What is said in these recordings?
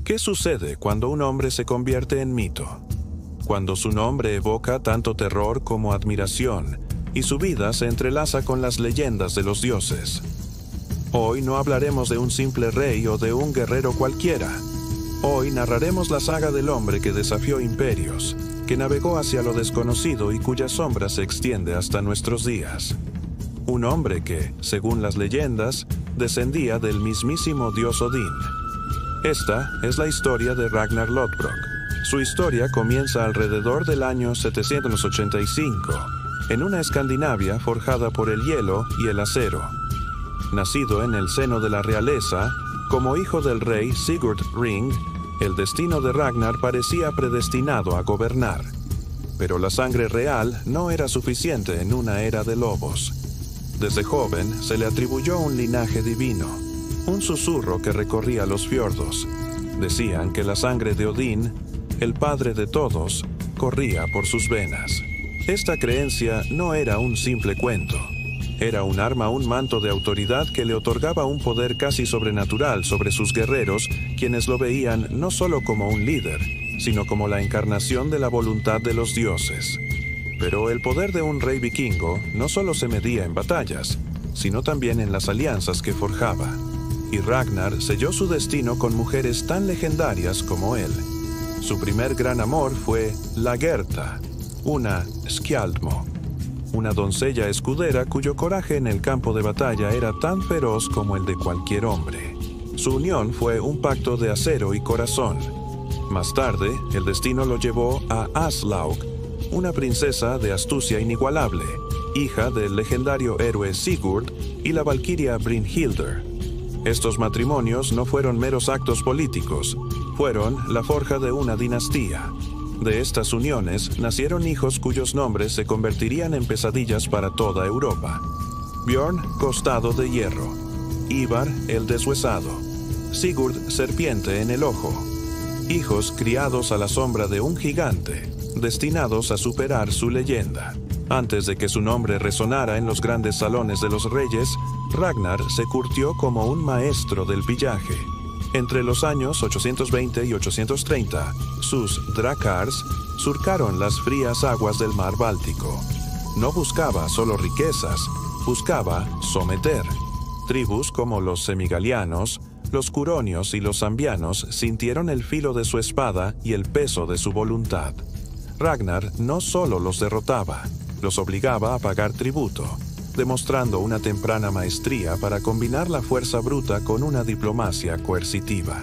¿Qué sucede cuando un hombre se convierte en mito? Cuando su nombre evoca tanto terror como admiración y su vida se entrelaza con las leyendas de los dioses. Hoy no hablaremos de un simple rey o de un guerrero cualquiera. Hoy narraremos la saga del hombre que desafió imperios, que navegó hacia lo desconocido y cuya sombra se extiende hasta nuestros días. Un hombre que, según las leyendas, descendía del mismísimo dios Odín. Esta es la historia de Ragnar Lodbrok. Su historia comienza alrededor del año 785, en una Escandinavia forjada por el hielo y el acero. Nacido en el seno de la realeza, como hijo del rey Sigurd Ring, el destino de Ragnar parecía predestinado a gobernar. Pero la sangre real no era suficiente en una era de lobos. Desde joven se le atribuyó un linaje divino, un susurro que recorría los fiordos. Decían que la sangre de Odín, el padre de todos, corría por sus venas. Esta creencia no era un simple cuento. Era un arma, un manto de autoridad que le otorgaba un poder casi sobrenatural sobre sus guerreros, quienes lo veían no solo como un líder, sino como la encarnación de la voluntad de los dioses. Pero el poder de un rey vikingo no solo se medía en batallas, sino también en las alianzas que forjaba. Y Ragnar selló su destino con mujeres tan legendarias como él. Su primer gran amor fue Lagertha, una Skjaldmo, una doncella escudera cuyo coraje en el campo de batalla era tan feroz como el de cualquier hombre. Su unión fue un pacto de acero y corazón. Más tarde, el destino lo llevó a Aslaug, una princesa de astucia inigualable, hija del legendario héroe Sigurd y la valquiria Brynhildr. Estos matrimonios no fueron meros actos políticos, fueron la forja de una dinastía. De estas uniones nacieron hijos cuyos nombres se convertirían en pesadillas para toda Europa. Björn, costado de hierro; Ivar, el deshuesado; Sigurd, serpiente en el ojo. Hijos criados a la sombra de un gigante, destinados a superar su leyenda. Antes de que su nombre resonara en los grandes salones de los reyes, Ragnar se curtió como un maestro del pillaje. Entre los años 820 y 830, sus Drakars surcaron las frías aguas del mar Báltico. No buscaba solo riquezas, buscaba someter. Tribus como los semigalianos, los curonios y los zambianos sintieron el filo de su espada y el peso de su voluntad. Ragnar no solo los derrotaba, los obligaba a pagar tributo, demostrando una temprana maestría para combinar la fuerza bruta con una diplomacia coercitiva.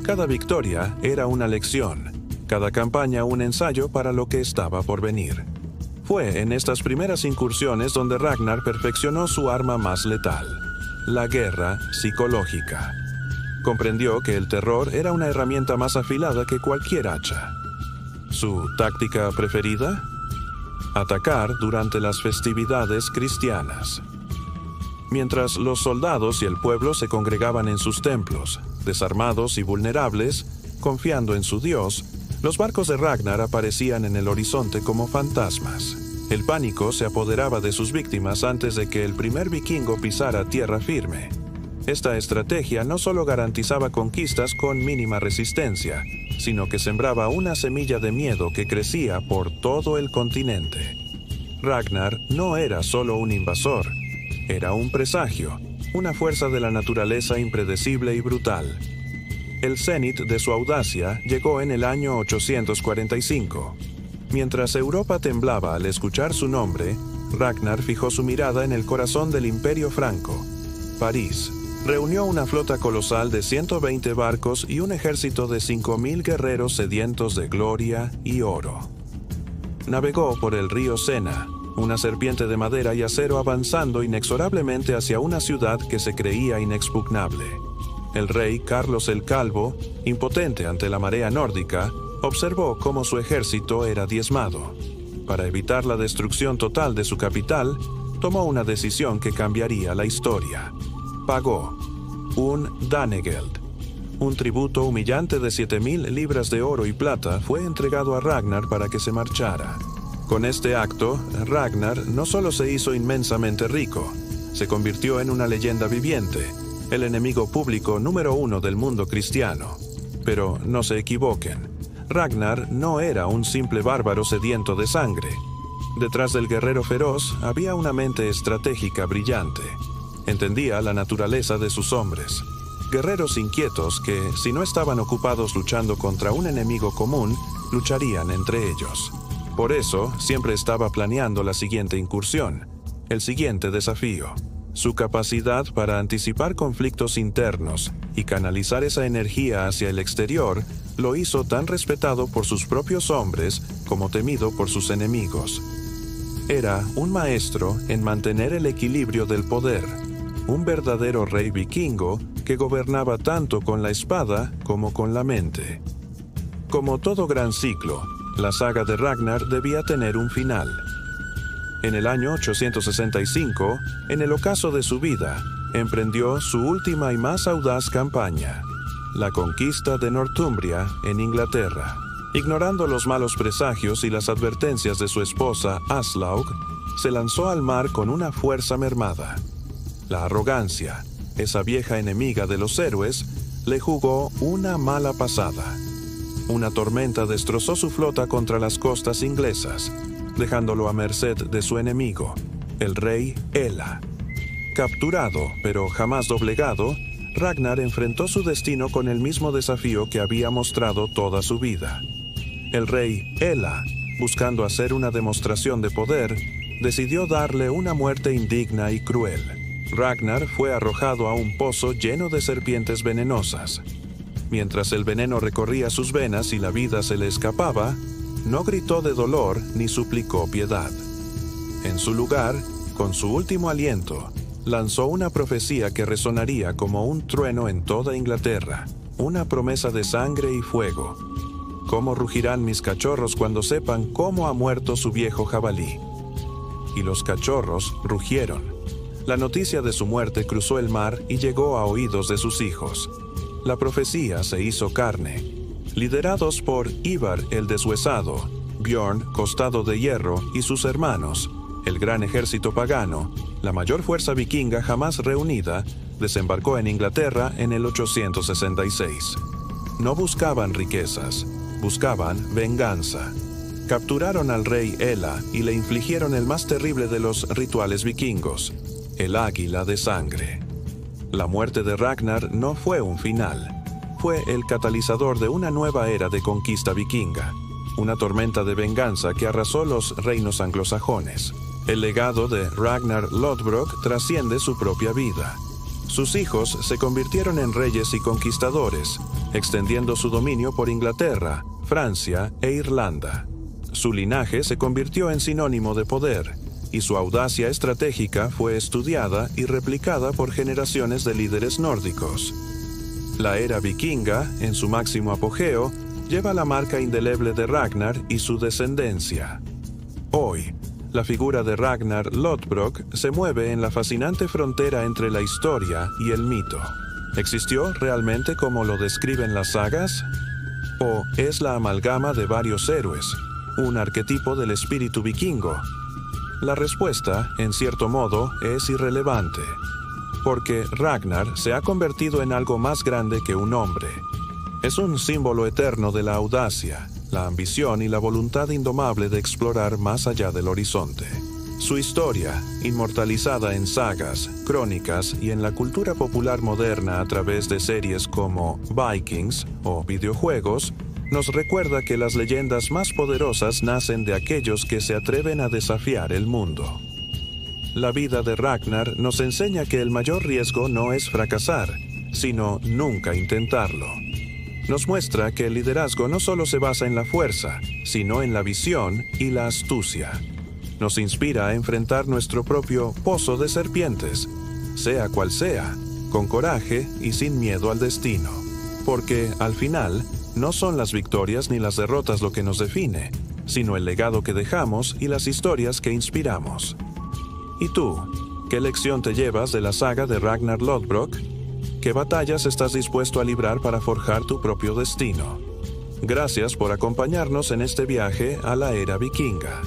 Cada victoria era una lección, cada campaña un ensayo para lo que estaba por venir. Fue en estas primeras incursiones donde Ragnar perfeccionó su arma más letal, la guerra psicológica. Comprendió que el terror era una herramienta más afilada que cualquier hacha. ¿Su táctica preferida? Atacar durante las festividades cristianas. Mientras los soldados y el pueblo se congregaban en sus templos, desarmados y vulnerables, confiando en su dios, los barcos de Ragnar aparecían en el horizonte como fantasmas. El pánico se apoderaba de sus víctimas antes de que el primer vikingo pisara tierra firme. Esta estrategia no solo garantizaba conquistas con mínima resistencia, sino que sembraba una semilla de miedo que crecía por todo el continente. Ragnar no era solo un invasor, era un presagio, una fuerza de la naturaleza impredecible y brutal. El cenit de su audacia llegó en el año 845. Mientras Europa temblaba al escuchar su nombre, Ragnar fijó su mirada en el corazón del Imperio Franco, París. Reunió una flota colosal de 120 barcos y un ejército de 5.000 guerreros sedientos de gloria y oro. Navegó por el río Sena, una serpiente de madera y acero avanzando inexorablemente hacia una ciudad que se creía inexpugnable. El rey Carlos el Calvo, impotente ante la marea nórdica, observó cómo su ejército era diezmado. Para evitar la destrucción total de su capital, tomó una decisión que cambiaría la historia. Pagó un Danegeld. Un tributo humillante de 7.000 libras de oro y plata fue entregado a Ragnar para que se marchara. Con este acto, Ragnar no solo se hizo inmensamente rico, se convirtió en una leyenda viviente, el enemigo público número 1 del mundo cristiano. Pero no se equivoquen, Ragnar no era un simple bárbaro sediento de sangre. Detrás del guerrero feroz había una mente estratégica brillante. Entendía la naturaleza de sus hombres. Guerreros inquietos que, si no estaban ocupados luchando contra un enemigo común, lucharían entre ellos. Por eso, siempre estaba planeando la siguiente incursión, el siguiente desafío. Su capacidad para anticipar conflictos internos y canalizar esa energía hacia el exterior lo hizo tan respetado por sus propios hombres como temido por sus enemigos. Era un maestro en mantener el equilibrio del poder, un verdadero rey vikingo que gobernaba tanto con la espada como con la mente. Como todo gran ciclo, la saga de Ragnar debía tener un final. En el año 865, en el ocaso de su vida, emprendió su última y más audaz campaña, la conquista de Northumbria en Inglaterra. Ignorando los malos presagios y las advertencias de su esposa Aslaug, se lanzó al mar con una fuerza mermada. La arrogancia, esa vieja enemiga de los héroes, le jugó una mala pasada. Una tormenta destrozó su flota contra las costas inglesas, dejándolo a merced de su enemigo, el rey Ela. Capturado, pero jamás doblegado, Ragnar enfrentó su destino con el mismo desafío que había mostrado toda su vida. El rey Ela, buscando hacer una demostración de poder, decidió darle una muerte indigna y cruel. Ragnar fue arrojado a un pozo lleno de serpientes venenosas. Mientras el veneno recorría sus venas y la vida se le escapaba, no gritó de dolor ni suplicó piedad. En su lugar, con su último aliento, lanzó una profecía que resonaría como un trueno en toda Inglaterra, una promesa de sangre y fuego. ¿Cómo rugirán mis cachorros cuando sepan cómo ha muerto su viejo jabalí? Y los cachorros rugieron. La noticia de su muerte cruzó el mar y llegó a oídos de sus hijos. La profecía se hizo carne. Liderados por Ivar el Deshuesado, Bjorn, Costado de Hierro y sus hermanos, el gran ejército pagano, la mayor fuerza vikinga jamás reunida, desembarcó en Inglaterra en el 866. No buscaban riquezas, buscaban venganza. Capturaron al rey Ela y le infligieron el más terrible de los rituales vikingos, el águila de sangre. La muerte de Ragnar no fue un final. Fue el catalizador de una nueva era de conquista vikinga, una tormenta de venganza que arrasó los reinos anglosajones. El legado de Ragnar Lodbrok trasciende su propia vida. Sus hijos se convirtieron en reyes y conquistadores, extendiendo su dominio por Inglaterra, Francia e Irlanda. Su linaje se convirtió en sinónimo de poder, y su audacia estratégica fue estudiada y replicada por generaciones de líderes nórdicos. La era vikinga, en su máximo apogeo, lleva la marca indeleble de Ragnar y su descendencia. Hoy, la figura de Ragnar Lodbrok se mueve en la fascinante frontera entre la historia y el mito. ¿Existió realmente como lo describen las sagas? ¿O es la amalgama de varios héroes, un arquetipo del espíritu vikingo? La respuesta, en cierto modo, es irrelevante, porque Ragnar se ha convertido en algo más grande que un hombre. Es un símbolo eterno de la audacia, la ambición y la voluntad indomable de explorar más allá del horizonte. Su historia, inmortalizada en sagas, crónicas y en la cultura popular moderna a través de series como Vikings o videojuegos, nos recuerda que las leyendas más poderosas nacen de aquellos que se atreven a desafiar el mundo. La vida de Ragnar nos enseña que el mayor riesgo no es fracasar, sino nunca intentarlo. Nos muestra que el liderazgo no solo se basa en la fuerza, sino en la visión y la astucia. Nos inspira a enfrentar nuestro propio pozo de serpientes, sea cual sea, con coraje y sin miedo al destino. Porque, al final, no son las victorias ni las derrotas lo que nos define, sino el legado que dejamos y las historias que inspiramos. ¿Y tú? ¿Qué lección te llevas de la saga de Ragnar Lodbrok? ¿Qué batallas estás dispuesto a librar para forjar tu propio destino? Gracias por acompañarnos en este viaje a la era vikinga.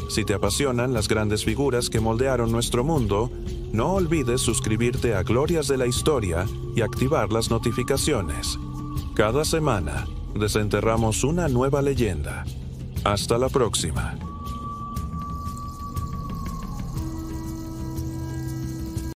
Si te apasionan las grandes figuras que moldearon nuestro mundo, no olvides suscribirte a Glorias de la Historia y activar las notificaciones. Cada semana desenterramos una nueva leyenda. Hasta la próxima.